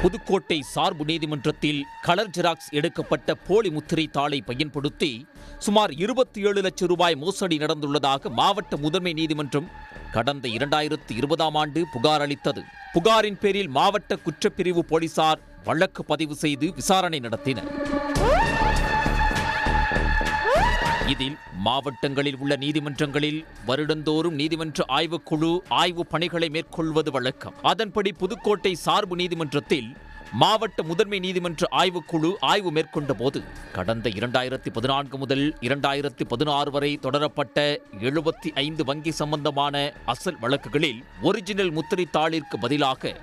புதுக்கோட்டை சார்பு நீதிமன்றத்தில் colour xerox எடுக்கப்பட்ட போலி முத்திரை தாளை பயன்படுத்தி சுமார் 27 லட்சம் ரூபாய் மோசடி நடந்துள்ளதாக மாவட்ட முதன்மை நீதிமன்றம் கடந்த 2020ஆம் ஆண்டு புகார் அளித்தது. புகாரின் பேரில் மாவட்ட குற்றப்பிரிவு போலீசார் வழக்கு பதிவு செய்து விசாரணை நடத்தினர். இதில் மாவட்டங்களில் உள்ள நீதிமன்றங்களில் வருடந்தோறும் நீதிமன்ற ஆய்வுக்குழு ஆய்வு பணிகளை மேற்கொள்வது வழக்கம். அதன்படி புதுக்கோட்டை சார்பு நீதிமன்றத்தில் மாவட்ட முதன்மை நீதிமன்ற ஆய்வுக்குழு ஆய்வு மேற்கொண்ட போது கடந்த 2014 முதல் 2016 வரை தொடரப்பட்ட 75 வங்கி சம்பந்தமான அசல் வழக்குகளில் ஒரிஜினல் முத்திரை தாளிற்கு பதிலாக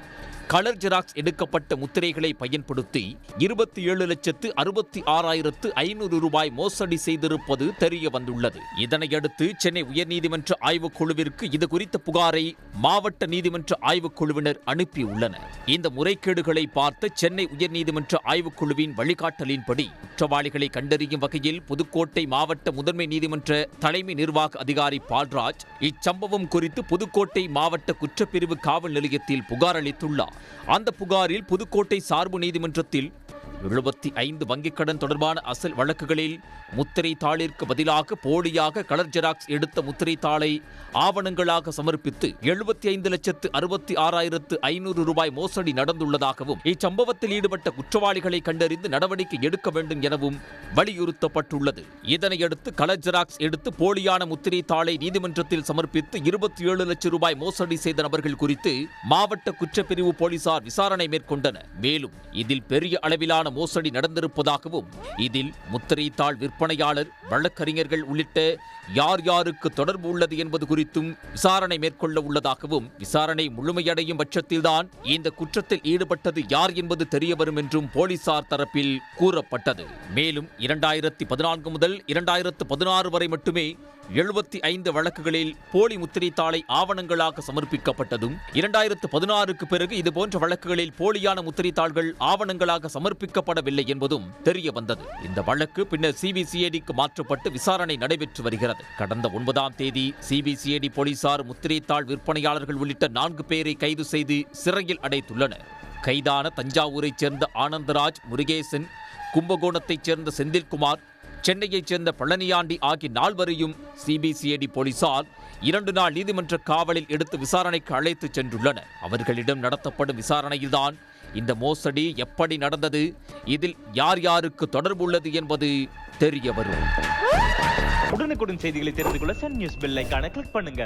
கலர் ஜெராக்ஸ் எடுக்கப்பட்ட முத்திரைகளை பயன்படுத்தி 27,66,500 ரூபாய் மோசடி செய்திருப்பது தெரிய வந்துள்ளது. இதனையடுத்து சென்னை உயர்நீதிமன்ற ஆய்வுக்குழுவிற்கு இது குறித்த புகாரை மாவட்ட நீதிமன்ற ஆய்வுக்குழுவினர் அனுப்பியுள்ளனர். இந்த முறைகேடுகளை பார்த்த சென்னை உயர்நீதிமன்ற ஆய்வுக்குழுவின் வழிகாட்டலின்படி குற்றவாளிகளை கண்டறியும் வகையில் புதுக்கோட்டை மாவட்ட முதன்மை நீதிமன்ற தலைமை நிர்வாக அதிகாரி பால்ராஜ் இச்சம்பவம் குறித்து புதுக்கோட்டை மாவட்ட குற்றப்பிரிவு காவல் நிலையத்தில் புகார் அளித்துள்ளார். அந்த புகாரில் புதுக்கோட்டை சார்பு நீதிமன்றத்தில் 75 வங்கிக் கடன் தொடர்பான அசல் வழக்குகளில் முத்திரை தாளிற்கு பதிலாக போலியாக கலர் ஜெராக்ஸ் எடுத்த முத்திரை தாளை ஆவணங்களாக சமர்ப்பித்து 75,66,500 ரூபாய் மோசடி நடந்துள்ளதாகவும் இச்சம்பவத்தில் ஈடுபட்ட குற்றவாளிகளை கண்டறிந்து நடவடிக்கை எடுக்க வேண்டும் எனவும் வலியுறுத்தப்பட்டுள்ளது. இதனையடுத்து கலர் ஜெராக்ஸ் எடுத்து போலியான முத்திரை தாளை நீதிமன்றத்தில் சமர்ப்பித்து 27 லட்சம் ரூபாய் மோசடி செய்த நபர்கள் குறித்து மாவட்ட குற்றப்பிரிவு போலீசார் விசாரணை மேற்கொண்டனர். மேலும் இதில் பெரிய அளவிலான மோசடி நடந்திருப்பதாகவும் இதில் முத்திரை தாள் விற்பனையாளர், வழக்கறிஞர்கள் உள்ளிட்ட யார் யாருக்கு தொடர்பு உள்ளது என்பது குறித்தும் விசாரணை மேற்கொள்ள உள்ளதாகவும், விசாரணை முழுமையடையும் பட்சத்தில்தான் இந்த குற்றத்தில் ஈடுபட்டது யார் என்பது தெரியவரும் என்றும் போலீசார் தரப்பில் கூறப்பட்டது. மேலும் 2014 முதல் 2016 வரை மட்டுமே 75 வழக்குகளில் போலி முத்திரை தாளை ஆவணங்களாக சமர்ப்பிக்கப்பட்டதும் 2016க்கு பிறகு இதுபோன்ற வழக்குகளில் போலியான முத்திரை தாள்கள் ஆவணங்களாக சமர்ப்பிக்கப்படவில்லை என்பதும் தெரிய வந்தது. இந்த வழக்கு பின்னர் சிபிசிஐடிக்கு மாற்றப்பட்டு விசாரணை நடைபெற்று வருகிறது. கடந்த 9ஆம் தேதி சிபிசிஐடி போலீசார் முத்திரை தாள் விற்பனையாளர்கள் உள்ளிட்ட 4 பேரை கைது செய்து சிறையில் அடைத்துள்ளனர். கைதான தஞ்சாவூரைச் சேர்ந்த ஆனந்தராஜ், முருகேசன், கும்பகோணத்தைச் சேர்ந்த செந்தில்குமார், சென்னையைச் சேர்ந்த பழனியாண்டி ஆகிய 4 வரையும் சிபிசிஐடி போலீசார் 2 நாள் நீதிமன்ற காவலில் எடுத்து விசாரணைக்கு அழைத்துச் சென்றுள்ளனர். அவர்களிடம் நடத்தப்படும் விசாரணையில்தான் இந்த மோசடி எப்படி நடந்தது, இதில் யார் யாருக்கு தொடர்பு உள்ளது என்பது தெரிய வரும். உடனுக்குடன் செய்திகளை தெரிந்து கொள்ள சன் நியூஸ் பெல் ஐகானை கிளிக் பண்ணுங்க.